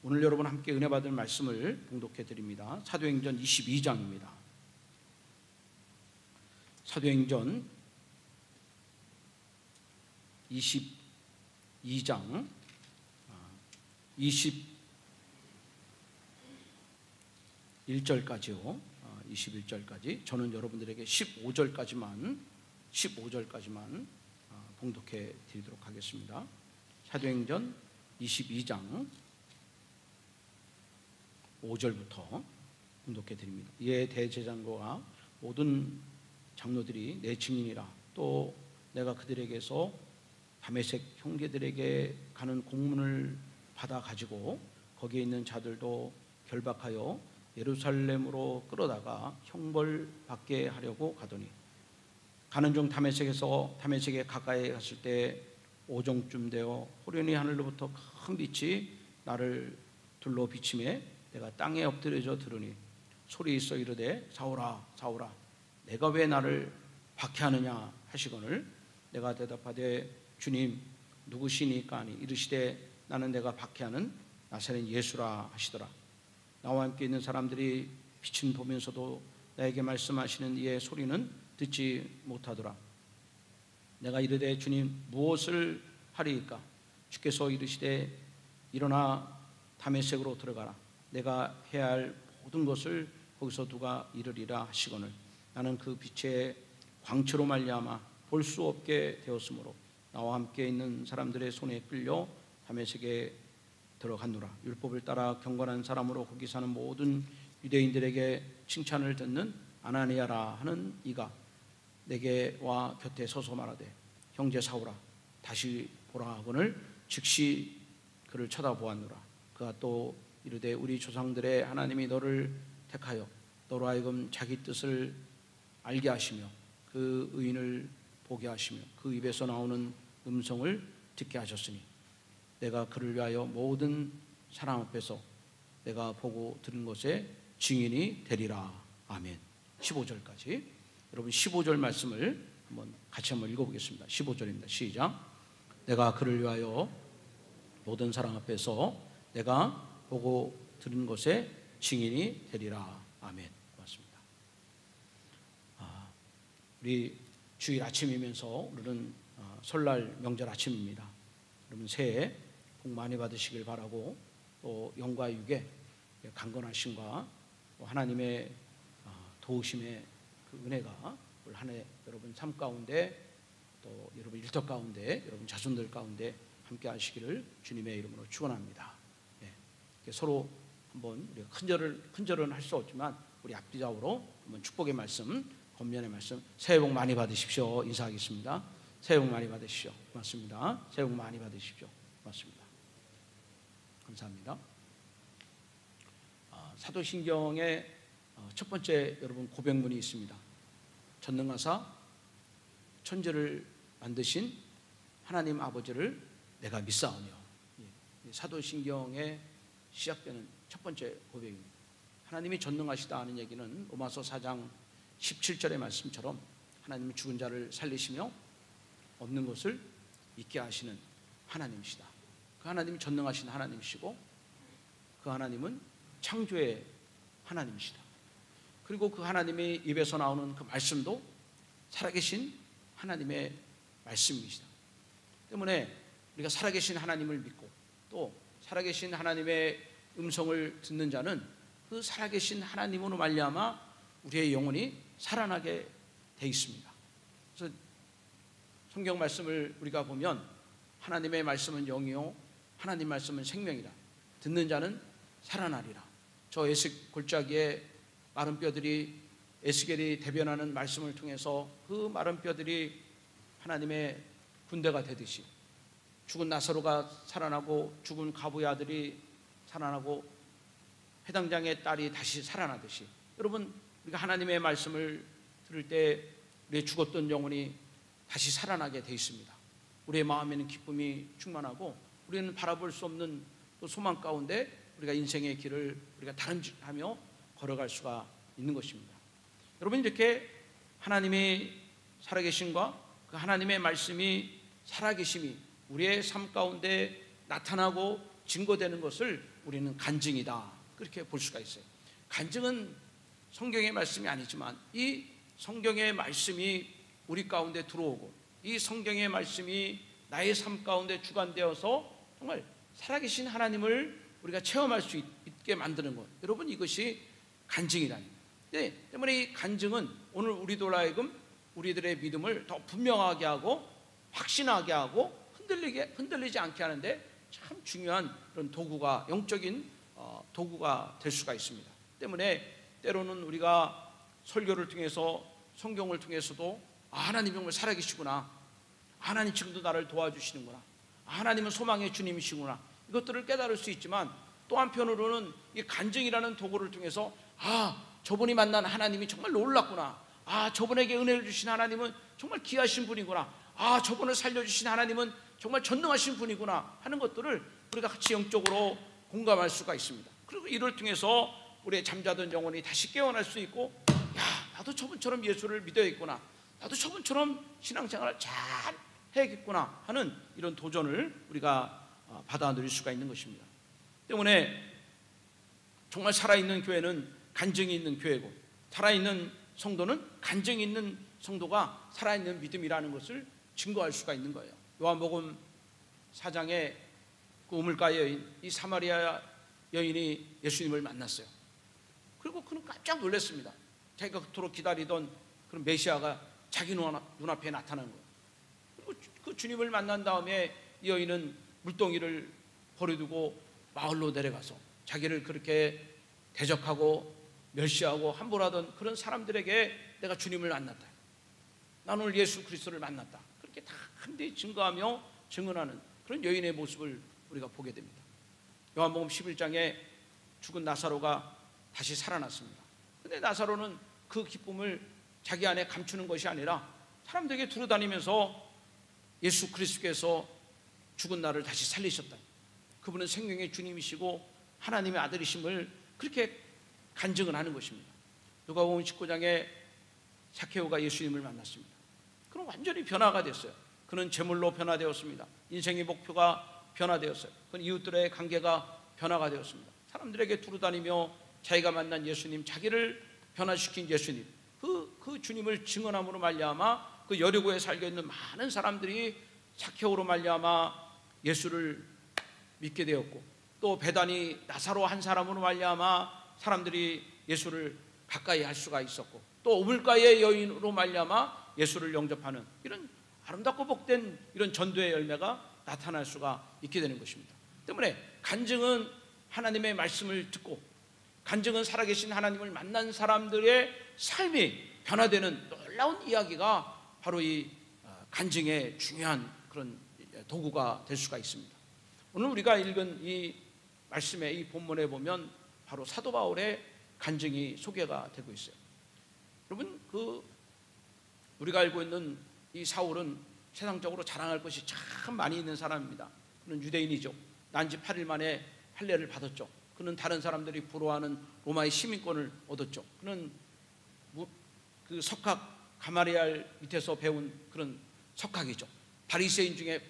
오늘 여러분 함께 은혜 받을 말씀을 봉독해 드립니다. 사도행전 22장입니다. 사도행전 22장 21절까지요. 21절까지. 저는 여러분들에게 15절까지만 봉독해 드리도록 하겠습니다. 사도행전 22장 5절부터 봉독해 드립니다. 이에 대제사장과 모든 장로들이 내 증인이라. 또 내가 그들에게서 다메섹 형제들에게 가는 공문을 받아 가지고 거기에 있는 자들도 결박하여 예루살렘으로 끌어다가 형벌 받게 하려고 가더니, 가는 중 다메섹에 가까이 갔을 때 오정쯤 되어 호련히 하늘로부터 큰 빛이 나를 둘러 비치매 내가 땅에 엎드려져 들으니 소리 있어 이르되 사울아 사울아 내가 왜 나를 박해하느냐 하시거늘 내가 대답하되 주님 누구시니까 하니 이르시되 나는 내가 박해하는 나사렛 예수라 하시더라. 나와 함께 있는 사람들이 빛은 보면서도 나에게 말씀하시는 이의 소리는 듣지 못하더라. 내가 이르되 주님 무엇을 하리이까? 주께서 이르시되 일어나 다메섹으로 들어가라. 내가 해야 할 모든 것을 거기서 두가 이르리라 하시거늘 나는 그 빛의 광채로 말미암아 볼 수 없게 되었으므로 나와 함께 있는 사람들의 손에 끌려 다메섹에 들어갔노라. 율법을 따라 경건한 사람으로 거기 사는 모든 유대인들에게 칭찬을 듣는 아나니아라 하는 이가 내게 와 곁에 서서 말하되 형제 사울아 다시 보라 하거늘 즉시 그를 쳐다보았노라. 그가 또 이르되 우리 조상들의 하나님이 너를 택하여 너로 하여금 자기 뜻을 알게 하시며 그 의인을 보게 하시며 그 입에서 나오는 음성을 듣게 하셨으니 내가 그를 위하여 모든 사람 앞에서 내가 보고 들은 것에 증인이 되리라. 아멘. 15절까지. 여러분 15절 말씀을 같이 한번 읽어보겠습니다. 15절입니다. 시작. 내가 그를 위하여 모든 사람 앞에서 내가 보고 들은 것에 증인이 되리라. 아멘. 고맙습니다. 우리 주일 아침이면서 오늘은 설날 명절 아침입니다. 여러분 새해 복 많이 받으시길 바라고 또 영과 육에 강건하심과 하나님의 도우심의 그 은혜가 올 한 해 여러분 삶 가운데 또 여러분 일터 가운데 여러분 자손들 가운데 함께 하시기를 주님의 이름으로 축원합니다. 서로 한번 우리가 큰절은 할 수 없지만 우리 앞뒤좌우로 한번 축복의 말씀, 권면의 말씀, 새해 복 많이 받으십시오. 인사하겠습니다. 새해 복 많이 받으십시오. 고맙습니다. 새해 복 많이 받으십시오. 고맙습니다. 감사합니다. 사도신경의 첫 번째 여러분 고백문이 있습니다. 전능하사 천지를 만드신 하나님 아버지를 내가 믿사오며. 사도신경의 시작되는 첫 번째 고백입니다. 하나님이 전능하시다 하는 얘기는 로마서 4장 17절의 말씀처럼 하나님이 죽은 자를 살리시며 없는 것을 있게 하시는 하나님이시다. 그 하나님이 전능하신 하나님이시고 그 하나님은 창조의 하나님이시다. 그리고 그 하나님의 입에서 나오는 그 말씀도 살아계신 하나님의 말씀이시다. 때문에 우리가 살아계신 하나님을 믿고 또 살아계신 하나님의 음성을 듣는 자는 그 살아계신 하나님으로 말미암아 우리의 영혼이 살아나게 돼 있습니다. 그래서 성경 말씀을 우리가 보면 하나님의 말씀은 영이요 하나님 말씀은 생명이라. 듣는 자는 살아나리라. 저 에스 골짜기에 마른 뼈들이 에스겔이 대변하는 말씀을 통해서 그 마른 뼈들이 하나님의 군대가 되듯이 죽은 나사로가 살아나고 죽은 가부의 아들이 살아나고 회당장의 딸이 다시 살아나듯이 여러분 우리가 하나님의 말씀을 들을 때 우리의 죽었던 영혼이 다시 살아나게 돼 있습니다. 우리의 마음에는 기쁨이 충만하고 우리는 바라볼 수 없는 또 소망 가운데 우리가 인생의 길을 우리가 다름질하며 걸어갈 수가 있는 것입니다. 여러분 이렇게 하나님이 살아계신과 그 하나님의 말씀이 살아계심이 우리의 삶 가운데 나타나고 증거되는 것을 우리는 간증이다, 그렇게 볼 수가 있어요. 간증은 성경의 말씀이 아니지만 이 성경의 말씀이 우리 가운데 들어오고 이 성경의 말씀이 나의 삶 가운데 주관되어서 정말 살아계신 하나님을 우리가 체험할 수 있게 만드는 것, 여러분, 이것이 간증이라는 거예요. 네, 때문에 이 간증은 오늘 우리들로 하여금 우리들의 믿음을 더 분명하게 하고 확신하게 하고 흔들리지 않게 하는데 참 중요한 그런 도구가, 영적인 도구가 될 수가 있습니다. 때문에 때로는 우리가 설교를 통해서, 성경을 통해서도 하나님 정말 살아계시구나, 하나님 지금도 나를 도와주시는구나, 하나님은 소망의 주님이시구나, 이것들을 깨달을 수 있지만 또 한편으로는 이 간증이라는 도구를 통해서 저분이 만난 하나님이 정말 놀랍구나, 저분에게 은혜를 주신 하나님은 정말 귀하신 분이구나, 저분을 살려주신 하나님은 정말 전능하신 분이구나 하는 것들을 우리가 같이 영적으로 공감할 수가 있습니다. 그리고 이를 통해서 우리의 잠자던 영혼이 다시 깨어날 수 있고, 나도 저분처럼 예수를 믿어야겠구나, 나도 저분처럼 신앙생활을 잘 해야겠구나 하는 이런 도전을 우리가 받아 누릴 수가 있는 것입니다. 때문에 정말 살아있는 교회는 간증이 있는 교회고, 살아있는 성도는 간증이 있는 성도가 살아있는 믿음이라는 것을 증거할 수가 있는 거예요. 요한복음 4장에 그 우물가 여인, 이 사마리아 여인이 예수님을 만났어요. 그리고 그는 깜짝 놀랐습니다. 자기가 그토록 기다리던 그런 메시아가 자기 눈앞에 나타난 거예요. 그리고 그 주님을 만난 다음에 이 여인은 물동이를 버려두고 마을로 내려가서 자기를 그렇게 대적하고 멸시하고 함부로하던 그런 사람들에게 내가 주님을 만났다, 나는 오늘 예수 그리스도를 만났다, 그렇게 다 한데 증거하며 증언하는 그런 여인의 모습을 우리가 보게 됩니다. 요한복음 11장에 죽은 나사로가 다시 살아났습니다. 그런데 나사로는 그 기쁨을 자기 안에 감추는 것이 아니라 사람들에게 두루다니면서 예수 그리스도께서 죽은 나를 다시 살리셨다, 그분은 생명의 주님이시고 하나님의 아들이심을 그렇게 간증을 하는 것입니다. 누가복음 19장에 삭개오가 예수님을 만났습니다. 그는 완전히 변화가 됐어요. 그는 제물로 변화되었습니다. 인생의 목표가 변화되었어요. 그는 이웃들의 관계가 변화가 되었습니다. 사람들에게 두루다니며 자기가 만난 예수님, 자기를 변화시킨 예수님, 그 주님을 증언함으로 말미암아 그 여리고에 살고 있는 많은 사람들이 삭개오로 말미암아 예수를 믿게 되었고, 또 베다니 나사로 한 사람으로 말미암아 사람들이 예수를 가까이 할 수가 있었고, 또 우물가의 여인으로 말미암아 예수를 영접하는 이런 아름답고 복된 이런 전도의 열매가 나타날 수가 있게 되는 것입니다. 때문에 간증은 하나님의 말씀을 듣고, 간증은 살아계신 하나님을 만난 사람들의 삶이 변화되는 놀라운 이야기가 바로 이 간증의 중요한 그런 도구가 될 수가 있습니다. 오늘 우리가 읽은 이 말씀의 이 본문에 보면 바로 사도 바울의 간증이 소개가 되고 있어요. 여러분, 우리가 알고 있는 이 사울은 세상적으로 자랑할 것이 참 많이 있는 사람입니다. 그는 유대인이죠. 난지 8일 만에 할례를 받았죠. 그는 다른 사람들이 부러워하는 로마의 시민권을 얻었죠. 그는 그 석학 가마리알 밑에서 배운 그런 석학이죠. 바리새인 중에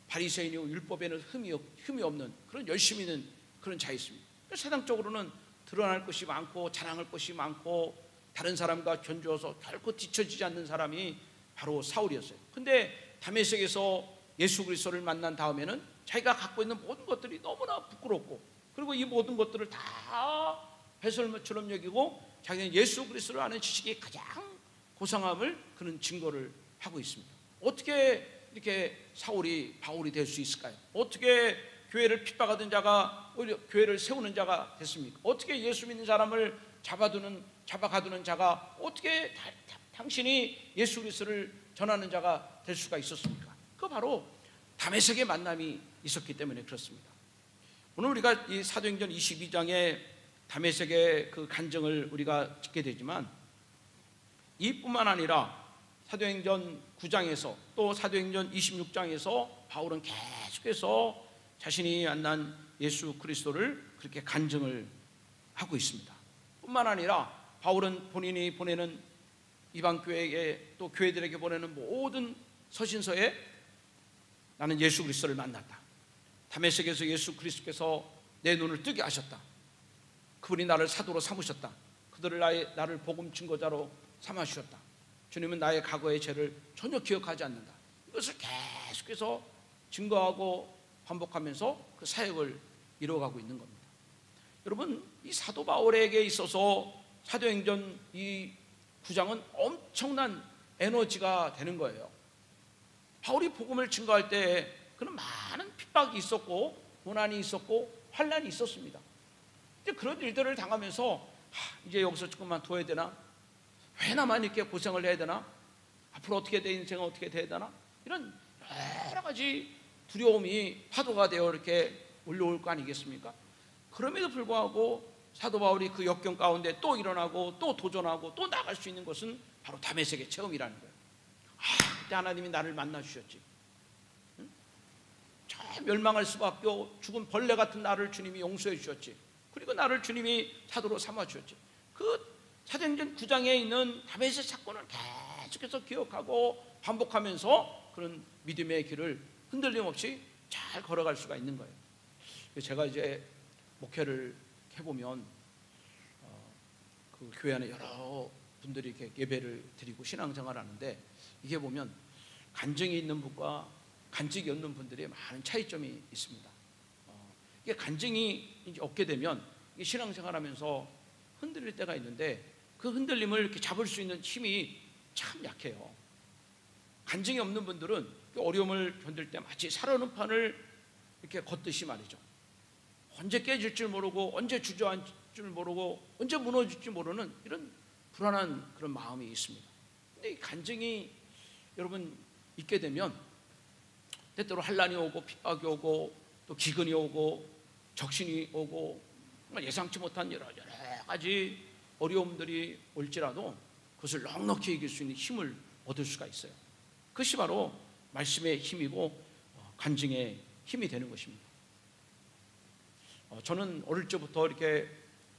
바리새인이고 율법에는 흠이 없는 그런 열심히 있는 그런 자였습니다. 세상적으로는 드러날 것이 많고 자랑할 것이 많고 다른 사람과 견주어서 결코 뒤처지지 않는 사람이 바로 사울이었어요. 근데 다메섹에서 예수 그리스도를 만난 다음에는 자기가 갖고 있는 모든 것들이 너무나 부끄럽고, 그리고 이 모든 것들을 다 배설물처럼 여기고 자기는 예수 그리스도를 아는 지식이 가장 고상함을 그는 증거를 하고 있습니다. 어떻게 이렇게 사울이 바울이 될 수 있을까요? 어떻게 교회를 핍박하던 자가 오히려 교회를 세우는 자가 됐습니까? 어떻게 예수 믿는 사람을 잡아가두는 자가 어떻게 당신이 예수 그리스도를 전하는 자가 될 수가 있었습니까? 그 바로 다메섹의 만남이 있었기 때문에 그렇습니다. 오늘 우리가 이 사도행전 22장에 다메섹의 그 간증을 우리가 듣게 되지만, 이뿐만 아니라 사도행전 9장에서 또 사도행전 26장에서 바울은 계속해서 자신이 만난 예수 그리스도를 그렇게 간증을 하고 있습니다. 뿐만 아니라 바울은 본인이 보내는 이방 교회에 또 교회들에게 보내는 모든 서신서에 나는 예수 그리스도를 만났다, 다메섹에서 예수 그리스도께서 내 눈을 뜨게 하셨다. 그분이 나를 사도로 삼으셨다. 그들을 나를 복음 증거자로 삼아 주셨다. 주님은 나의 과거의 죄를 전혀 기억하지 않는다. 이것을 계속해서 증거하고 반복하면서 그 사역을 이루어가고 있는 겁니다. 여러분, 이 사도 바울에게 있어서 사도행전 이 9장은 엄청난 에너지가 되는 거예요. 바울이 복음을 증거할 때 그런 많은 핍박이 있었고 고난이 있었고 환난이 있었습니다. 이제 그런 일들을 당하면서 이제 여기서 조금만 둬야 되나? 왜 나만 이렇게 고생을 해야 되나? 앞으로 어떻게 내 인생은 어떻게 돼야 되나? 이런 여러 가지 두려움이 파도가 되어 이렇게 올라올 거 아니겠습니까? 그럼에도 불구하고 사도 바울이 그 역경 가운데 또 일어나고 또 도전하고 또 나갈 수 있는 것은 바로 다메섹의 체험이라는 거예요. 그때 하나님이 나를 만나 주셨지. 저 멸망할 수밖에 죽은 벌레 같은 나를 주님이 용서해 주셨지. 그리고 나를 주님이 사도로 삼아 주셨지. 그 사도행전 9장에 있는 다메섹 사건을 계속해서 기억하고 반복하면서 그런 믿음의 길을 흔들림 없이 잘 걸어갈 수가 있는 거예요. 제가 이제 목회를 해보면 그 교회 안에 여러 분들이 이렇게 예배를 드리고 신앙생활을 하는데, 이게 보면 간증이 있는 분과 간증이 없는 분들의 많은 차이점이 있습니다. 이게 간증이 이제 없게 되면 이게 신앙생활하면서 흔들릴 때가 있는데, 그 흔들림을 이렇게 잡을 수 있는 힘이 참 약해요. 간증이 없는 분들은 어려움을 견딜 때 마치 살얼음 판을 이렇게 걷듯이 말이죠. 언제 깨질 줄 모르고 언제 주저앉을 줄 모르고 언제 무너질 줄 모르는 이런 불안한 그런 마음이 있습니다. 근데 이 간증이 여러분 있게 되면 때때로 환난이 오고 핍박이 오고 또 기근이 오고 적신이 오고 정말 예상치 못한 여러 가지 어려움들이 올지라도 그것을 넉넉히 이길 수 있는 힘을 얻을 수가 있어요. 그것이 바로 말씀의 힘이고 간증의 힘이 되는 것입니다. 저는 어릴 적부터 이렇게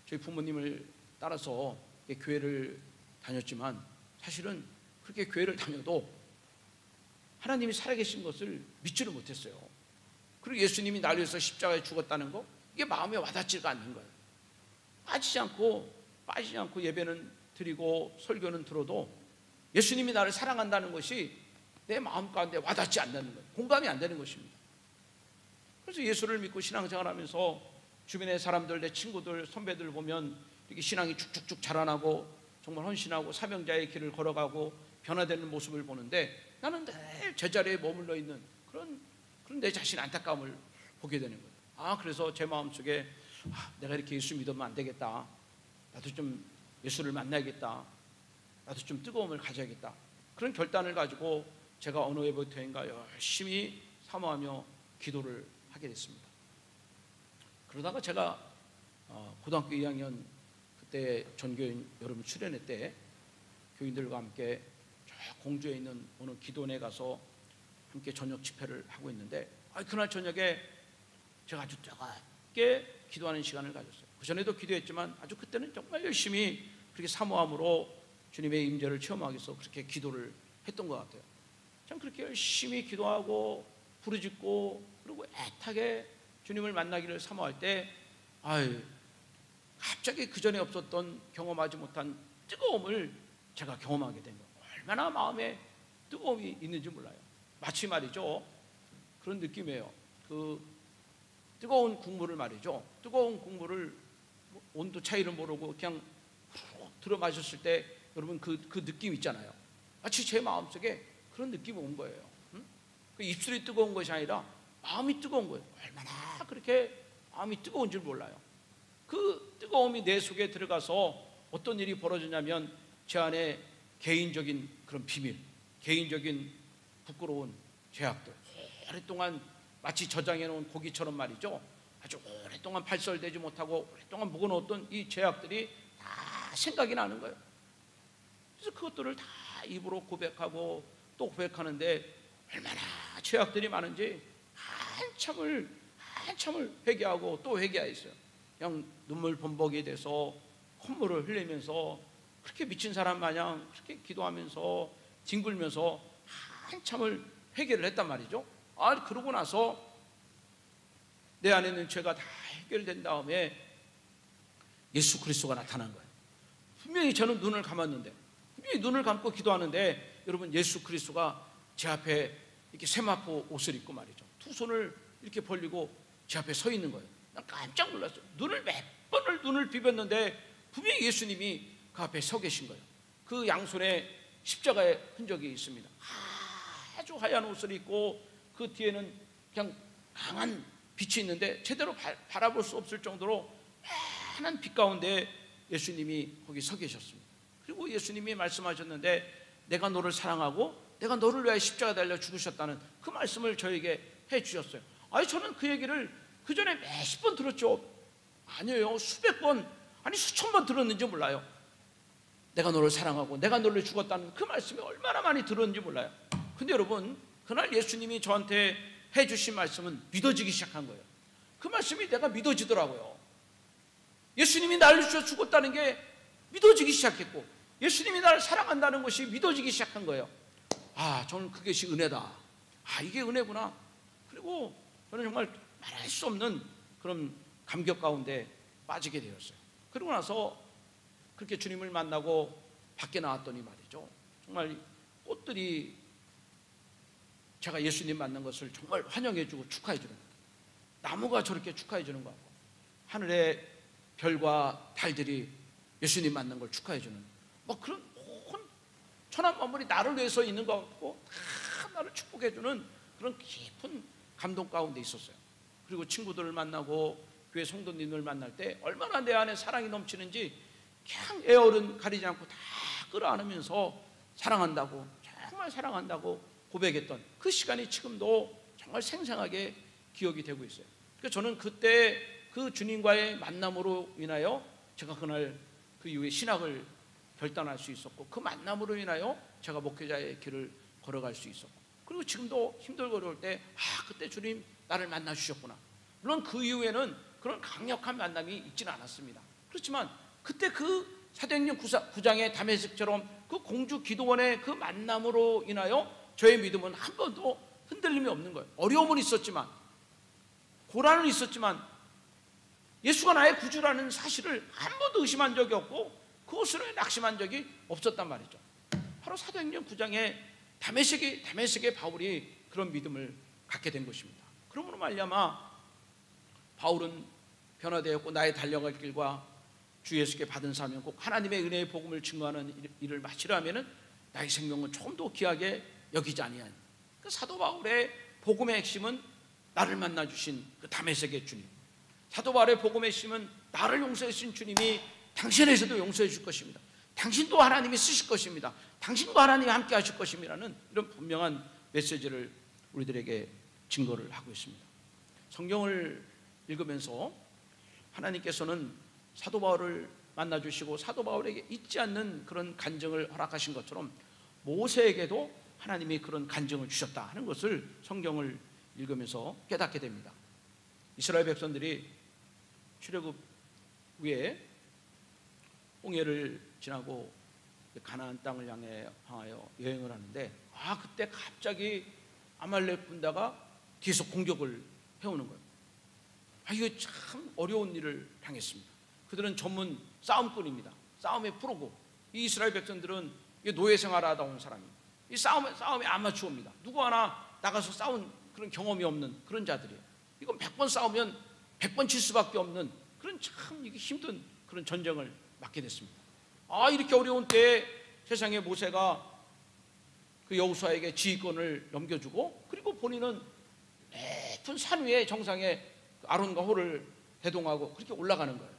저희 부모님을 따라서 교회를 다녔지만, 사실은 그렇게 교회를 다녀도 하나님이 살아계신 것을 믿지를 못했어요. 그리고 예수님이 나를 위해서 십자가에 죽었다는 거, 이게 마음에 와닿지가 않는 거예요. 빠지지 않고 예배는 드리고 설교는 들어도 예수님이 나를 사랑한다는 것이 내 마음 가운데 와닿지 않는 거예요. 공감이 안 되는 것입니다. 그래서 예수를 믿고 신앙생활하면서 주변의 사람들, 내 친구들, 선배들 보면 이렇게 신앙이 쭉쭉쭉 자라나고 정말 헌신하고 사명자의 길을 걸어가고 변화되는 모습을 보는데, 나는 늘 제자리에 머물러 있는 그런 내 자신의 안타까움을 보게 되는 거예요. 그래서 제 마음속에 내가 이렇게 예수 믿으면 안 되겠다. 나도 좀 예수를 만나야겠다. 나도 좀 뜨거움을 가져야겠다. 그런 결단을 가지고 제가 어느 해부터인가 열심히 사모하며 기도를 하게 됐습니다. 그러다가 제가 고등학교 2학년 그때 전교인 여름 수련회 때 교인들과 함께 저 공주에 있는 어느 기도원에 가서 함께 저녁 집회를 하고 있는데, 그날 저녁에 제가 아주 뜨겁게 기도하는 시간을 가졌어요. 그 전에도 기도했지만 아주 그때는 정말 열심히 그렇게 사모함으로 주님의 임재를 체험하기 위해서 그렇게 기도를 했던 것 같아요. 참 그렇게 열심히 기도하고 부르짖고 그리고 애타게 주님을 만나기를 사모할 때 갑자기 그 전에 없었던 경험하지 못한 뜨거움을 제가 경험하게 된 거예요. 얼마나 마음에 뜨거움이 있는지 몰라요. 마치 말이죠, 그런 느낌이에요. 그 뜨거운 국물을 말이죠, 뜨거운 국물을 온도 차이를 모르고 그냥 들어 마셨을 때 여러분 그 느낌 있잖아요. 마치 제 마음속에 그런 느낌이 온 거예요. 그 입술이 뜨거운 것이 아니라 마음이 뜨거운 거예요. 얼마나 그렇게 마음이 뜨거운 줄 몰라요. 그 뜨거움이 내 속에 들어가서 어떤 일이 벌어지냐면, 제 안에 개인적인 그런 비밀, 개인적인 부끄러운 죄악들, 오랫동안 마치 저장해 놓은 고기처럼 말이죠, 아주 오랫동안 발설되지 못하고 오랫동안 묵어놓았던 이 죄악들이 다 생각이 나는 거예요. 그래서 그것들을 다 입으로 고백하고 또 고백하는데, 얼마나 죄악들이 많은지 한참을 회개하고 또 회개했어요. 그냥 눈물 범벅이 돼서 콧물을 흘리면서 그렇게 미친 사람 마냥 그렇게 기도하면서 뒹굴면서 한참을 회개를 했단 말이죠. 그러고 나서 내 안에 있는 죄가 다 해결된 다음에 예수 그리스도가 나타난 거예요. 분명히 저는 눈을 감았는데, 분명히 눈을 감고 기도하는데, 여러분 예수 그리스도가 제 앞에 이렇게 세마포 옷을 입고 말이죠, 두 손을 이렇게 벌리고 제 앞에 서 있는 거예요. 난 깜짝 놀랐어요. 몇 번을 눈을 비볐는데 분명히 예수님이 그 앞에 서 계신 거예요. 그 양손에 십자가의 흔적이 있습니다. 아주 하얀 옷을 입고 그 뒤에는 그냥 강한 빛이 있는데 제대로 바라볼 수 없을 정도로 환한 빛 가운데 예수님이 거기 서 계셨습니다. 그리고 예수님이 말씀하셨는데, 내가 너를 사랑하고 내가 너를 위하여 십자가 달려 죽으셨다는 그 말씀을 저에게 해 주셨어요. 아니, 저는 그 얘기를 그 전에 몇십 번 들었죠. 아니에요, 수백 번, 아니 수천 번 들었는지 몰라요. 내가 너를 사랑하고 내가 너를 위해 죽었다는 그 말씀이 얼마나 많이 들었는지 몰라요. 근데 여러분, 그날 예수님이 저한테 해주신 말씀은 믿어지기 시작한 거예요. 그 말씀이 내가 믿어지더라고요. 예수님이 나를 위해 죽었다는 게 믿어지기 시작했고, 예수님이 나를 사랑한다는 것이 믿어지기 시작한 거예요. 아, 저는 그것이 은혜다. 아, 이게 은혜구나. 그리고 저는 정말 말할 수 없는 그런 감격 가운데 빠지게 되었어요. 그러고 나서 그렇게 주님을 만나고 밖에 나왔더니 말이죠, 정말 꽃들이 제가 예수님 만난 것을 정말 환영해주고 축하해주는 거예요. 나무가 저렇게 축하해주는 거 같고, 하늘의 별과 달들이 예수님 만난 걸 축하해주는, 뭐 그런 온 천한 만물이 나를 위해서 있는 것 같고 다 나를 축복해주는 그런 깊은 감동 가운데 있었어요. 그리고 친구들을 만나고 교회 성도님을 만날 때 얼마나 내 안에 사랑이 넘치는지 그냥 애어른 가리지 않고 다 끌어안으면서 사랑한다고, 정말 사랑한다고 고백했던 그 시간이 지금도 정말 생생하게 기억이 되고 있어요. 그러니까 저는 그때 그 주님과의 만남으로 인하여 제가 그날 그 이후에 신학을 결단할 수 있었고, 그 만남으로 인하여 제가 목회자의 길을 걸어갈 수 있었고, 그리고 지금도 힘들고 어려울 때 그때 주님 나를 만나 주셨구나. 물론 그 이후에는 그런 강력한 만남이 있지는 않았습니다. 그렇지만 그때 그 사도행전 9장의 다메섹처럼 그 공주 기도원의 그 만남으로 인하여 저의 믿음은 한 번도 흔들림이 없는 거예요. 어려움은 있었지만, 고난은 있었지만, 예수가 나의 구주라는 사실을 한 번도 의심한 적이 없고 그것으로 낙심한 적이 없었단 말이죠. 바로 사도행전 9장의 다메섹의 바울이 그런 믿음을 갖게 된 것입니다. 그러므로 말미암아 바울은 변화되었고, 나의 달려갈 길과 주 예수께 받은 사명, 꼭 하나님의 은혜의 복음을 증거하는 일을 마치려 하면은 나의 생명은 조금 더 귀하게 여기지 아니한, 그 사도 바울의 복음의 핵심은 나를 만나 주신 그 다메섹의 주님, 사도 바울의 복음의 핵심은 나를 용서해 주신 주님이 당신에게도 용서해 줄 것입니다. 당신도 하나님이 쓰실 것입니다. 당신과 하나님이 함께 하실 것입니다라는 이런 분명한 메시지를 우리들에게 증거를 하고 있습니다. 성경을 읽으면서 하나님께서는 사도 바울을 만나 주시고 사도 바울에게 잊지 않는 그런 간증을 허락하신 것처럼 모세에게도 하나님이 그런 간증을 주셨다 하는 것을 성경을 읽으면서 깨닫게 됩니다. 이스라엘 백성들이 출애굽 후에 홍해를 지나고 가나안 땅을 향하여 여행을 하는데, 그때 갑자기 아말렉 군대가 뒤에서 공격을 해오는 거예요. 이거 참 어려운 일을 당했습니다. 그들은 전문 싸움꾼입니다. 싸움의 프로고, 이 이스라엘 백성들은 노예 생활하다 온 사람이에요. 이 싸움의 아마추어입니다. 누구 하나 나가서 싸운 그런 경험이 없는 그런 자들이에요. 이건 100번 싸우면 100번 질 수밖에 없는 그런 참 이게 힘든 그런 전쟁을 맡게 됐습니다. 이렇게 어려운 때에 세상에 모세가 그 여호수아에게 지휘권을 넘겨주고, 그리고 본인은 높은 산 위에 정상에 아론과 홀을 대동하고 그렇게 올라가는 거예요.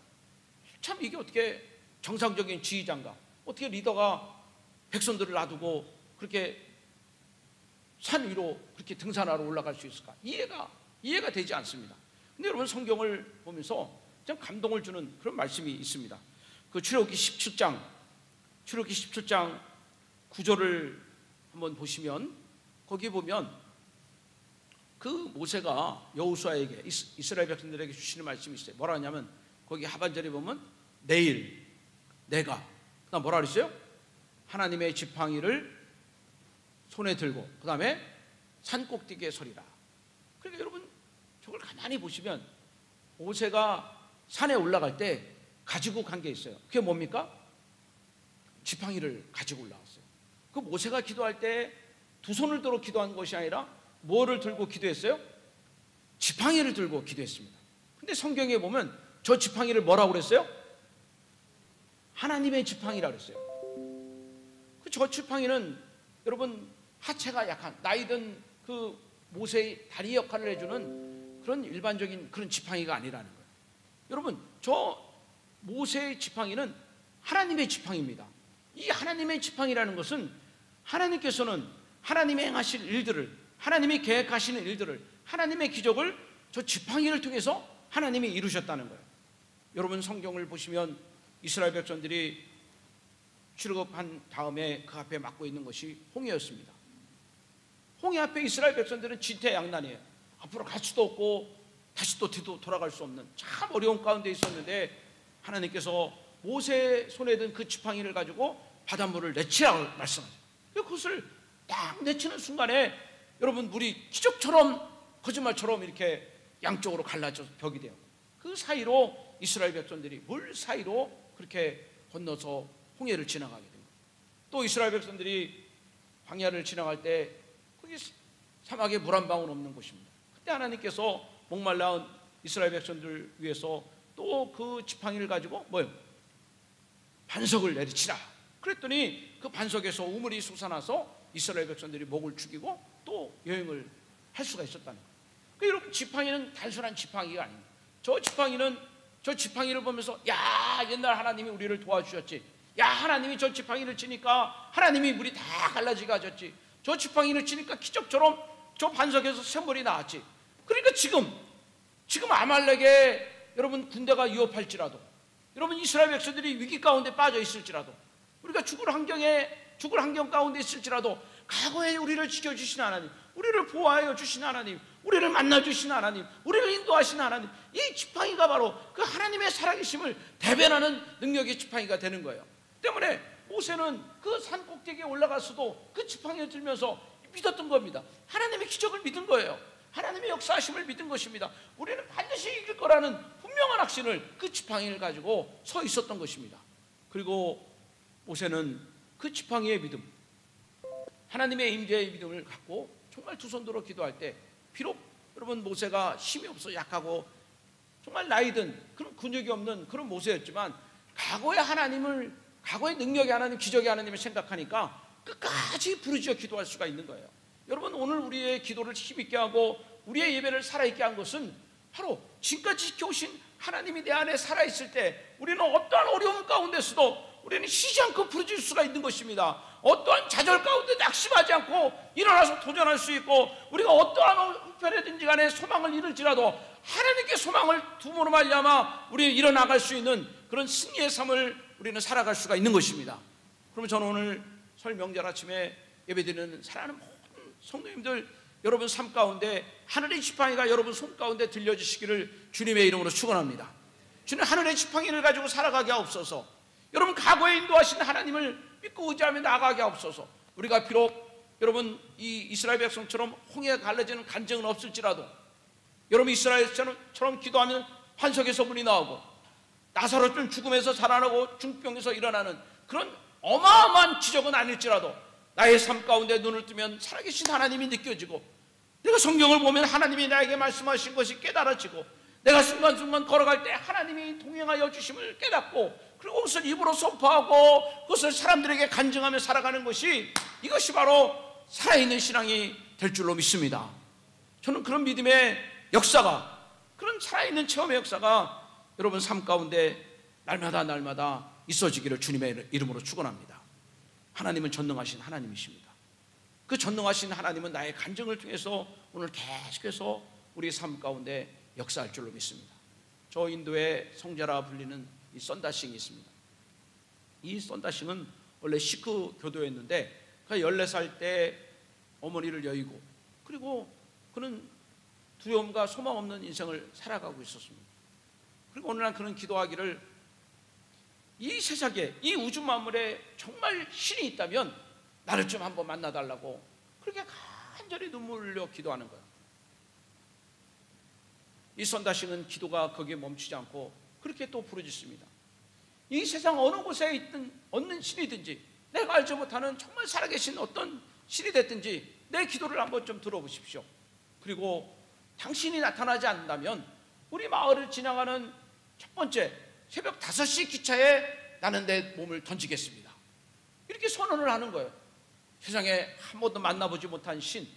참 이게 어떻게 정상적인 지휘자인가, 어떻게 리더가 백성들을 놔두고 그렇게 산 위로 그렇게 등산하러 올라갈 수 있을까? 이해가 되지 않습니다. 근데 여러분, 성경을 보면서 참 감동을 주는 그런 말씀이 있습니다. 그 출애굽기 17장 9절을 한번 보시면, 거기 보면 그 모세가 여호수아에게, 이스라엘 백성들에게 주시는 말씀이 있어요. 뭐라 하냐면, 거기 하반절에 보면 내일 내가, 그다음 뭐라 그랬어요? 하나님의 지팡이를 손에 들고 그 다음에 산꼭대기에 서리라. 그러니까 여러분, 저걸 가만히 보시면 모세가 산에 올라갈 때 가지고 간 게 있어요. 그게 뭡니까? 지팡이를 가지고 올라왔어요. 그 모세가 기도할 때 두 손을 들어 기도한 것이 아니라 뭐를 들고 기도했어요? 지팡이를 들고 기도했습니다. 근데 성경에 보면 저 지팡이를 뭐라고 그랬어요? 하나님의 지팡이라고 그랬어요. 저 지팡이는 여러분 하체가 약한 나이든 그 모세의 다리 역할을 해주는 그런 일반적인 그런 지팡이가 아니라는 거예요. 여러분 저 모세의 지팡이는 하나님의 지팡이입니다. 이 하나님의 지팡이라는 것은 하나님께서는 하나님이 행하실 일들을, 하나님이 계획하시는 일들을, 하나님의 기적을 저 지팡이를 통해서 하나님이 이루셨다는 거예요. 여러분 성경을 보시면 이스라엘 백성들이 출애굽한 다음에 그 앞에 막고 있는 것이 홍해였습니다. 홍해 앞에 이스라엘 백성들은 진퇴양난이에요. 앞으로 갈 수도 없고 다시 또 뒤도 돌아갈 수 없는 참 어려운 가운데 있었는데 하나님께서 모세의 손에 든 그 지팡이를 가지고 바닷물을 내치라고 말씀하세요. 그것을 딱 내치는 순간에 여러분 물이 기적처럼 거짓말처럼 이렇게 양쪽으로 갈라져서 벽이 돼요. 그 사이로 이스라엘 백성들이 물 사이로 그렇게 건너서 홍해를 지나가게 됩니다. 또 이스라엘 백성들이 광야를 지나갈 때 거기 사막에 물 한 방울 없는 곳입니다. 그때 하나님께서 목말라온 이스라엘 백성들 위해서 또 그 지팡이를 가지고 뭐예요? 반석을 내리치라. 그랬더니 그 반석에서 우물이 솟아나서 이스라엘 백성들이 목을 죽이고 또 여행을 할 수가 있었다는 거예요. 그러니까 여러분 지팡이는 단순한 지팡이가 아닙니다. 저 지팡이를 보면서 야 옛날 하나님이 우리를 도와주셨지. 야 하나님이 저 지팡이를 치니까 하나님이 물이 다 갈라지게 하셨지. 저 지팡이를 치니까 기적처럼 저 반석에서 샘물이 나왔지. 그러니까 지금 아말렉에 여러분 군대가 위협할지라도 여러분 이스라엘 백성들이 위기 가운데 빠져 있을지라도 우리가 죽을 환경 가운데 있을지라도 과거에 우리를 지켜주신 하나님, 우리를 보호하여 주신 하나님, 우리를 만나주신 하나님, 우리를 인도하신 하나님, 이 지팡이가 바로 그 하나님의 살아계심을 대변하는 능력의 지팡이가 되는 거예요. 때문에 모세는 그 산 꼭대기에 올라가서도 그 지팡이를 들면서 믿었던 겁니다. 하나님의 기적을 믿은 거예요. 하나님의 역사하심을 믿은 것입니다. 우리는 반드시 이길 거라는 분명한 확신을 그 지팡이를 가지고 서 있었던 것입니다. 그리고 모세는 그 지팡이의 믿음, 하나님의 임재의 믿음을 갖고 정말 두 손 들어 기도할 때 비록 여러분 모세가 힘이 없어 약하고 정말 나이든 그런 근육이 없는 그런 모세였지만 과거의 능력의 하나님, 기적의 하나님을 생각하니까 끝까지 부르짖어 기도할 수가 있는 거예요. 여러분 오늘 우리의 기도를 힘있게 하고 우리의 예배를 살아있게 한 것은 바로 지금까지 지켜오신 하나님이 내 안에 살아있을 때 우리는 어떠한 어려움 가운데서도 우리는 쉬지 않고 부르짖을 수가 있는 것입니다. 어떠한 좌절 가운데 낙심하지 않고 일어나서 도전할 수 있고 우리가 어떠한 형편이든지 간에 소망을 잃을지라도 하나님께 소망을 두므로 말미암아 우리는 일어나갈 수 있는 그런 승리의 삶을 우리는 살아갈 수가 있는 것입니다. 그러면 저는 오늘 설 명절 아침에 예배드리는 사랑하는 모든 성도님들 여러분 삶 가운데 하늘의 지팡이가 여러분 손 가운데 들려주시기를 주님의 이름으로 축원합니다. 주님 하늘의 지팡이를 가지고 살아가게 하옵소서. 여러분 과거에 인도하신 하나님을 믿고 의지하며 나아가게 하옵소서. 우리가 비록 여러분 이 이스라엘 백성처럼 홍해가 갈라지는 간증은 없을지라도 여러분 이스라엘처럼 기도하면 환석에서 물이 나오고 나사로는 죽음에서 살아나고 중병에서 일어나는 그런 어마어마한 기적은 아닐지라도 나의 삶 가운데 눈을 뜨면 살아계신 하나님이 느껴지고 내가 성경을 보면 하나님이 나에게 말씀하신 것이 깨달아지고 내가 순간순간 걸어갈 때 하나님이 동행하여 주심을 깨닫고 그리고 그것을 입으로 선포하고 그것을 사람들에게 간증하며 살아가는 것이 이것이 바로 살아있는 신앙이 될 줄로 믿습니다. 저는 그런 믿음의 역사가 그런 살아있는 체험의 역사가 여러분 삶 가운데 날마다 있어지기를 주님의 이름으로 축원합니다. 하나님은 전능하신 하나님이십니다. 그 전능하신 하나님은 나의 간증을 통해서 오늘 계속해서 우리 삶 가운데 역사할 줄로 믿습니다. 저 인도의 성자라 불리는 이 썬다싱이 있습니다. 이 썬다싱은 원래 시크 교도였는데 그가 14살 때 어머니를 여의고 그리고 그는 두려움과 소망 없는 인생을 살아가고 있었습니다. 그리고 어느 날 그는 기도하기를 이 세상에 이 우주 만물에 정말 신이 있다면 나를 좀 한번 만나달라고 그렇게 간절히 눈물 흘려 기도하는 거예요. 이 선다싱은 기도가 거기에 멈추지 않고 그렇게 또 부르짖습니다. 이 세상 어느 곳에 있든 어느 신이든지 내가 알지 못하는 정말 살아계신 어떤 신이 됐든지 내 기도를 한번 좀 들어보십시오. 그리고 당신이 나타나지 않는다면 우리 마을을 지나가는 첫 번째 새벽 5시 기차에 나는 내 몸을 던지겠습니다. 이렇게 선언을 하는 거예요. 세상에 한 번도 만나보지 못한 신,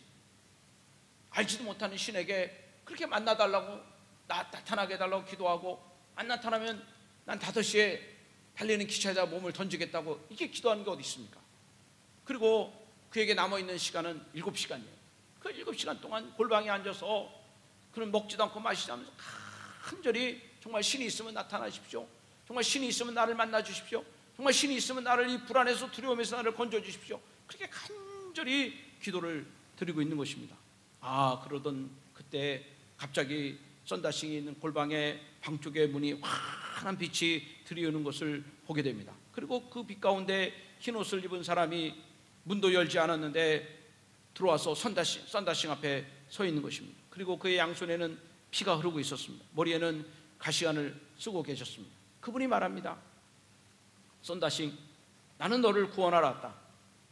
알지도 못하는 신에게 그렇게 만나달라고 나타나게 해달라고 기도하고, 안 나타나면 난 5시에 달리는 기차에다 몸을 던지겠다고 이렇게 기도하는 게 어디 있습니까? 그리고 그에게 남아있는 시간은 7시간이에요. 그 7시간 동안 골방에 앉아서 그는 먹지도 않고 마시지 않으면서 간절히 정말 신이 있으면 나타나십시오. 정말 신이 있으면 나를 만나 주십시오. 정말 신이 있으면 나를 이 불안에서 두려움에서 나를 건져 주십시오. 그렇게 간절히 기도를 드리고 있는 것입니다. 그러던 그때 갑자기 썬다싱이 있는 골방의 방 쪽의 문이 환한 빛이 들이오는 것을 보게 됩니다. 그리고 그 빛 가운데 흰 옷을 입은 사람이 문도 열지 않았는데 들어와서 썬다싱 앞에 서 있는 것입니다. 그리고 그의 양손에는 피가 흐르고 있었습니다. 머리에는 가시관을 쓰고 계셨습니다. 그분이 말합니다. 썬다싱, 나는 너를 구원하러 왔다.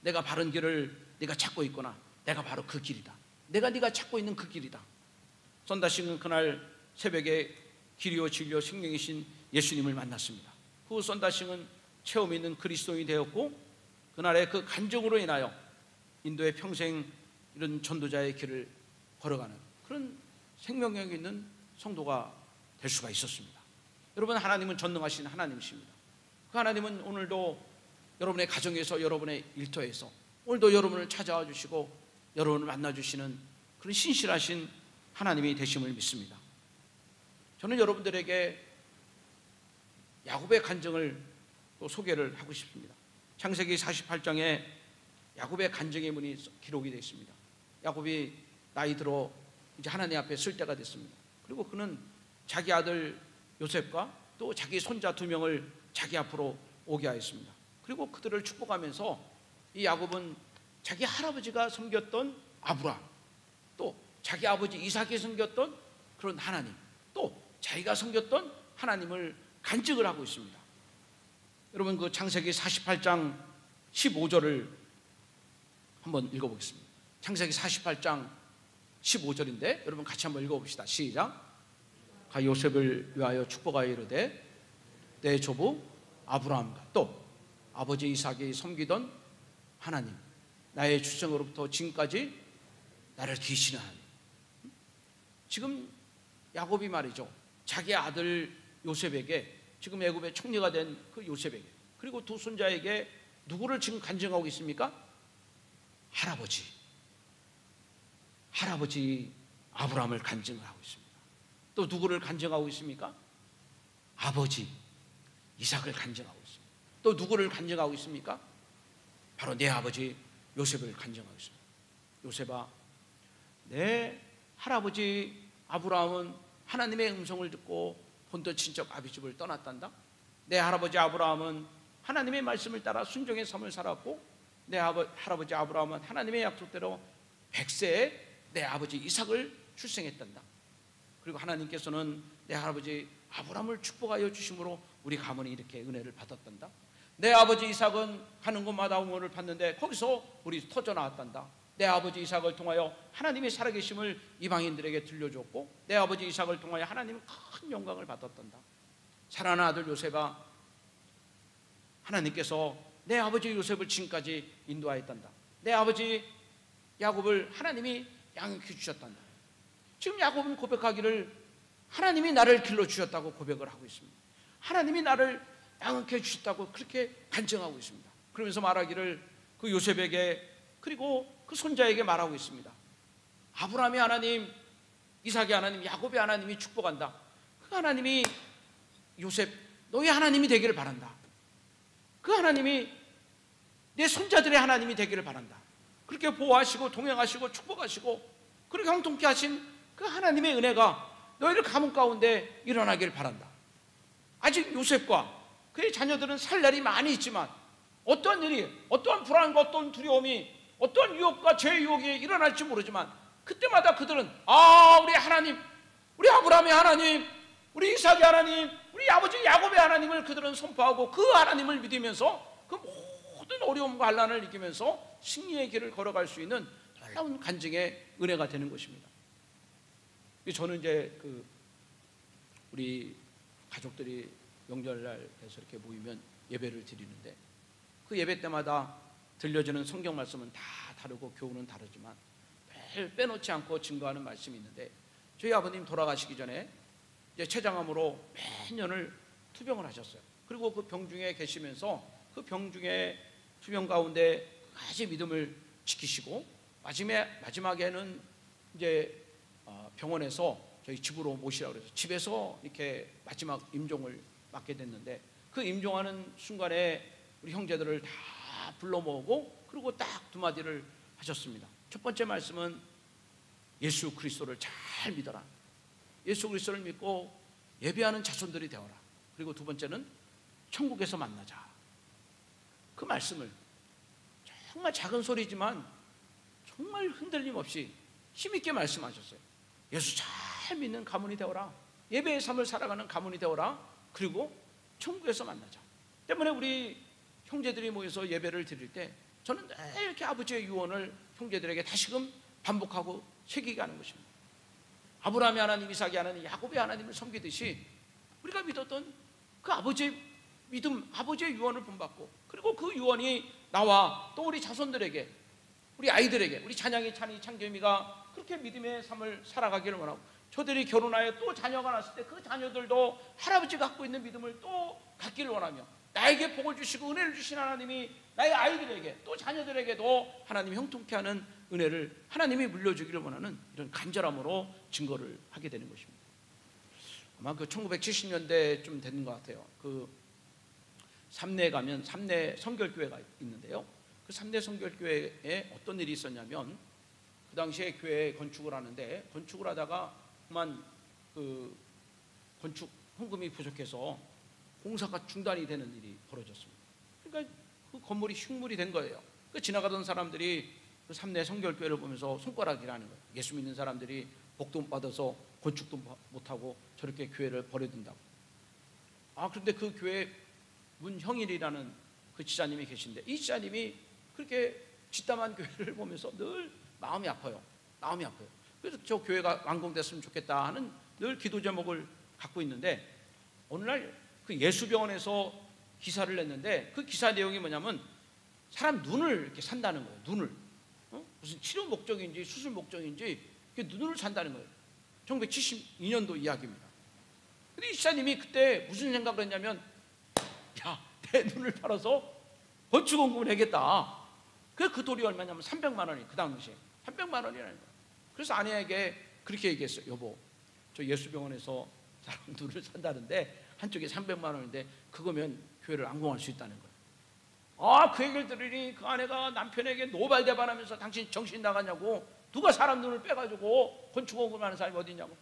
내가 바른 길을 네가 찾고 있구나. 내가 바로 그 길이다. 네가 찾고 있는 그 길이다. 썬다싱은 그날 새벽에 길이요 진리요 생명이신 예수님을 만났습니다. 그 썬다싱은 체험 있는 그리스도인이 되었고, 그날의 그 간증으로 인하여 인도의 평생 이런 전도자의 길을 걸어가는 그런 생명력 있는 성도가 될 수가 있었습니다. 여러분, 하나님은 전능하신 하나님이십니다. 그 하나님은 오늘도 여러분의 가정에서, 여러분의 일터에서 오늘도 여러분을 찾아와 주시고 여러분을 만나 주시는 그런 신실하신 하나님이 되심을 믿습니다. 저는 여러분들에게 야곱의 간증을 또 소개를 하고 싶습니다. 창세기 48장에 야곱의 간증의 문이 기록이 되어 있습니다. 야곱이 나이 들어 이제 하나님 앞에 쓸 때가 됐습니다. 그리고 그는 자기 아들 요셉과 또 자기 손자 2명을 자기 앞으로 오게 하였습니다. 그리고 그들을 축복하면서 이 야곱은 자기 할아버지가 섬겼던 아브라함, 또 자기 아버지 이삭이 섬겼던 그런 하나님, 또 자기가 섬겼던 하나님을 간증을 하고 있습니다. 여러분, 그 창세기 48장 15절을 한번 읽어보겠습니다. 창세기 48장 15절인데 여러분 같이 한번 읽어봅시다. 시작. 가 요셉을 위하여 축복하여 이르되 내 조부 아브라함과 또 아버지 이삭이 섬기던 하나님, 나의 출생으로부터 지금까지 나를 계시는 하나님. 지금 야곱이 말이죠, 자기 아들 요셉에게, 지금 애굽의 총리가 된 그 요셉에게, 그리고 2 손자에게 누구를 지금 간증하고 있습니까? 할아버지 아브라함을 간증하고 있습니다. 또 누구를 간증하고 있습니까? 아버지 이삭을 간증하고 있습니다. 또 누구를 간증하고 있습니까? 바로 내 아버지 요셉을 간증하고 있습니다. 요셉아, 내 할아버지 아브라함은 하나님의 음성을 듣고 본토 친척 아비집을 떠났단다. 내 할아버지 아브라함은 하나님의 말씀을 따라 순종의 삶을 살았고, 내 할아버지 아브라함은 하나님의 약속대로 100세에 내 아버지 이삭을 출생했단다. 그리고 하나님께서는 내 할아버지 아브라함을 축복하여 주심으로 우리 가문이 이렇게 은혜를 받았단다. 내 아버지 이삭은 가는 곳마다 응원을 받는데 거기서 우리 터져 나왔단다. 내 아버지 이삭을 통하여 하나님의 살아계심을 이방인들에게 들려줬고, 내 아버지 이삭을 통하여 하나님은 큰 영광을 받았단다. 사랑하는 아들 요셉아, 하나님께서 내 아버지 요셉을 지금까지 인도하였단다. 내 아버지 야곱을 하나님이 양육해 주셨단다. 지금 야곱은 고백하기를 하나님이 나를 길러주셨다고 고백을 하고 있습니다. 하나님이 나를 양육해 주셨다고 그렇게 간증하고 있습니다. 그러면서 말하기를 그 요셉에게, 그리고 그 손자에게 말하고 있습니다. 아브라함의 하나님, 이삭의 하나님, 야곱의 하나님이 축복한다. 그 하나님이 요셉, 너의 하나님이 되기를 바란다. 그 하나님이 내 손자들의 하나님이 되기를 바란다. 그렇게 보호하시고 동행하시고 축복하시고 그렇게 형통케 하신 그 하나님의 은혜가 너희들 가문 가운데 일어나기를 바란다. 아직 요셉과 그의 자녀들은 살 날이 많이 있지만 어떠한 일이, 어떠한 불안과 어떠한 두려움이, 어떠한 유혹과 죄의 유혹이 일어날지 모르지만 그때마다 그들은 우리 하나님, 우리 아브라함의 하나님, 우리 이삭의 하나님, 우리 아버지 야곱의 하나님을 그들은 선포하고 그 하나님을 믿으면서 그 모든 어려움과 환난을 이기면서 승리의 길을 걸어갈 수 있는 놀라운 간증의 은혜가 되는 것입니다. 저는 이제 우리 가족들이 명절날 해서 이렇게 모이면 예배를 드리는데 그 예배 때마다 들려주는 성경 말씀은 다 다르고 교훈은 다르지만 매일 빼놓지 않고 증거하는 말씀이 있는데, 저희 아버님 돌아가시기 전에 이제 췌장암으로 몇 년을 투병을 하셨어요. 그리고 그 병 중에 계시면서 그 병 중에 투병 가운데 끝까지 믿음을 지키시고 마지막에는 이제 병원에서 저희 집으로 모시라고 그래서 집에서 이렇게 마지막 임종을 맡게 됐는데, 그 임종하는 순간에 우리 형제들을 다 불러 모으고 그리고 딱 두 마디를 하셨습니다. 첫 번째 말씀은 예수 그리스도를 잘 믿어라. 예수 그리스도를 믿고 예배하는 자손들이 되어라. 그리고 두 번째는 천국에서 만나자. 그 말씀을 정말 작은 소리지만 정말 흔들림 없이 힘있게 말씀하셨어요. 예수 잘 믿는 가문이 되어라. 예배의 삶을 살아가는 가문이 되어라. 그리고 천국에서 만나자. 때문에 우리 형제들이 모여서 예배를 드릴 때 저는 이렇게 아버지의 유언을 형제들에게 다시금 반복하고 새기게 하는 것입니다. 아브라함의 하나님, 이삭의 하나님, 야곱의 하나님을 섬기듯이 우리가 믿었던 그 아버지의 믿음, 아버지의 유언을 본받고, 그리고 그 유언이 나와 또 우리 자손들에게, 우리 아이들에게, 우리 찬양이, 찬이, 창겸이가 그렇게 믿음의 삶을 살아가기를 원하고, 저들이 결혼하여 또 자녀가 났을 때 그 자녀들도 할아버지가 갖고 있는 믿음을 또 갖기를 원하며, 나에게 복을 주시고 은혜를 주신 하나님이 나의 아이들에게 또 자녀들에게도 하나님이 형통케 하는 은혜를 하나님이 물려주기를 원하는 이런 간절함으로 증거를 하게 되는 것입니다. 아마 1970년대쯤 되는 것 같아요. 삼내에 가면 삼내 성결교회가 있는데요. 그 삼내 성결교회에 어떤 일이 있었냐면, 그 당시에 교회 건축을 하는데 건축을 하다가 그만 건축 헌금이 부족해서 공사가 중단이 되는 일이 벌어졌습니다. 그러니까 그 건물이 흉물이 된 거예요. 지나가던 사람들이 그 삼내 성결교회를 보면서 손가락이라는 거예요. 예수 믿는 사람들이 복도 못 받아서 건축도 못하고 저렇게 교회를 버려둔다고. 그런데 그 교회 문형일이라는 그 지사님이 계신데, 이 지사님이 그렇게 짓담한 교회를 보면서 늘 마음이 아파요. 마음이 아파요. 그래서 저 교회가 완공됐으면 좋겠다 하는 늘 기도 제목을 갖고 있는데, 어느 날 그 예수병원에서 기사를 냈는데, 그 기사 내용이 뭐냐면 사람 눈을 이렇게 산다는 거예요. 눈을. 무슨 치료 목적인지 수술 목적인지 눈을 산다는 거예요. 1972년도 이야기입니다. 근데 이 지사님이 그때 무슨 생각을 했냐면, 야, 내 눈을 팔아서 건축원금을 내겠다. 그래서 그 돈이 얼마냐면 300만 원이, 그 당시에 300만 원이라는 거예요. 그래서 아내에게 그렇게 얘기했어요. 여보, 저 예수병원에서 사람 눈을 산다는데 한쪽에 300만 원인데 그거면 교회를 완공할 수 있다는 거예요. 그 얘기를 들으니 그 아내가 남편에게 노발대발하면서 당신 정신 나갔냐고, 누가 사람 눈을 빼가지고 건축원금 하는 사람이 어디 있냐고,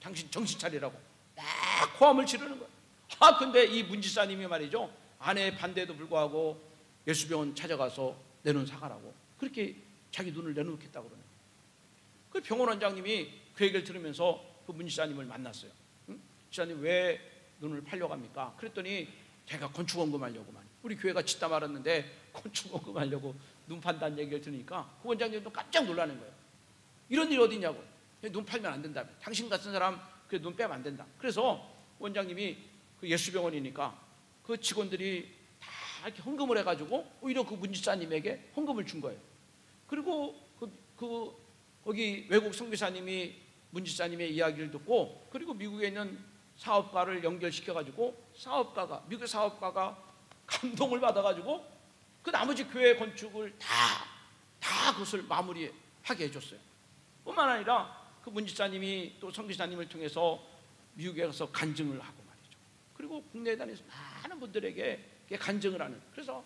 당신 정신 차리라고 막 고함을 지르는 거예요. 근데 이 문지사님이 말이죠, 아내의 반대에도 불구하고 예수병원 찾아가서 내 눈 사가라고 그렇게 자기 눈을 내놓겠다고 그러네요. 그 병원 원장님이 그 얘기를 들으면서 그 문지사님을 만났어요. 지사님 왜 눈을 팔려고 합니까? 그랬더니 제가 건축원금 하려고 우리 교회가 짓다 말았는데 건축원금 하려고 눈 판다는 얘기를 들으니까 그 원장님도 깜짝 놀라는 거예요. 이런 일이 어디 있냐고. 눈 팔면 안 된다며. 당신 같은 사람 그 눈 빼면 안 된다. 그래서 원장님이 그 예수병원이니까 그 직원들이 다 이렇게 헌금을 해가지고 오히려 그 문지사님에게 헌금을 준 거예요. 그리고 거기 외국 선교사님이 문지사님의 이야기를 듣고, 그리고 미국에 있는 사업가를 연결시켜가지고 미국의 사업가가 감동을 받아가지고 그 나머지 교회 건축을 다 그것을 마무리하게 해줬어요. 뿐만 아니라 그 문지사님이 또 선교사님을 통해서 미국에 가서 간증을 하고 말이죠. 그리고 국내에 다니면서 많은 분들에게 간증을 하는, 그래서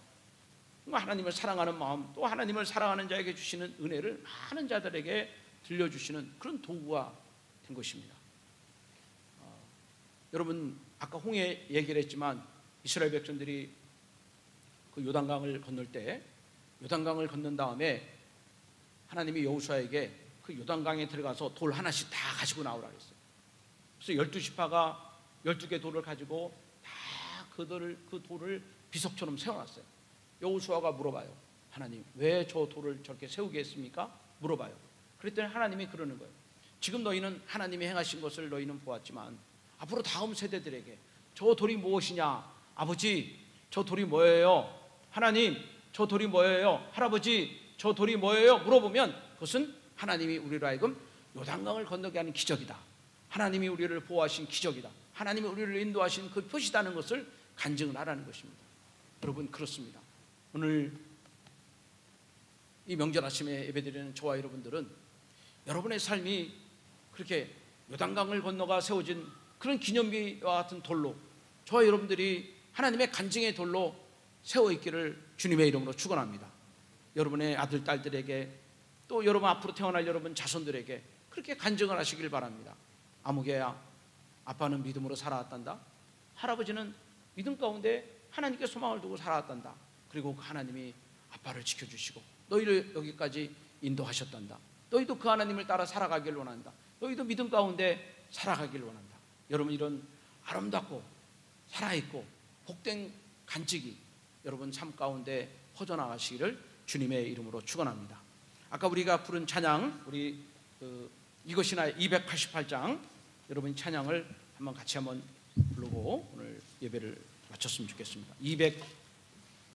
하나님을 사랑하는 마음, 또 하나님을 사랑하는 자에게 주시는 은혜를 많은 자들에게 들려주시는 그런 도구가 된 것입니다. 여러분, 아까 홍해 얘기를 했지만 이스라엘 백성들이 그 요단강을 건널 때, 요단강을 건넌 다음에 하나님이 여호수아에게 그 요단강에 들어가서 돌 하나씩 다 가지고 나오라 그랬어요. 그래서 12지파가 12개 돌을 가지고 다 그 돌을 비석처럼 세워놨어요. 여호수아가 물어봐요. 하나님, 왜 저 돌을 저렇게 세우게 했습니까? 물어봐요. 그랬더니 하나님이 그러는 거예요. 지금 너희는 하나님이 행하신 것을 너희는 보았지만 앞으로 다음 세대들에게 저 돌이 무엇이냐? 아버지, 저 돌이 뭐예요? 하나님, 저 돌이 뭐예요? 할아버지, 저 돌이 뭐예요? 물어보면 그것은 하나님이 우리로 하여금 요단강을 건너게 하는 기적이다. 하나님이 우리를 보호하신 기적이다. 하나님이 우리를 인도하신 그 표시다는 것을 간증을 하라는 것입니다. 여러분, 그렇습니다. 오늘 이 명절 아침에 예배드리는 저와 여러분들은 여러분의 삶이 그렇게 요단강을 건너가 세워진 그런 기념비와 같은 돌로 저와 여러분들이 하나님의 간증의 돌로 세워있기를 주님의 이름으로 축원합니다. 여러분의 아들, 딸들에게 또 여러분 앞으로 태어날 여러분 자손들에게 그렇게 간증을 하시길 바랍니다. 아무개야, 아빠는 믿음으로 살아왔단다. 할아버지는 믿음 가운데 하나님께 소망을 두고 살아왔단다. 그리고 그 하나님이 아빠를 지켜주시고 너희를 여기까지 인도하셨단다. 너희도 그 하나님을 따라 살아가길 원한다. 너희도 믿음 가운데 살아가길 원한다. 여러분, 이런 아름답고 살아있고 복된 간증이 여러분 삶 가운데 퍼져나가시기를 주님의 이름으로 축원합니다. 아까 우리가 부른 찬양, 우리 이것이 나의 288장, 여러분 찬양을 한번 같이 한번 부르고 오늘 예배를 마쳤으면 좋겠습니다.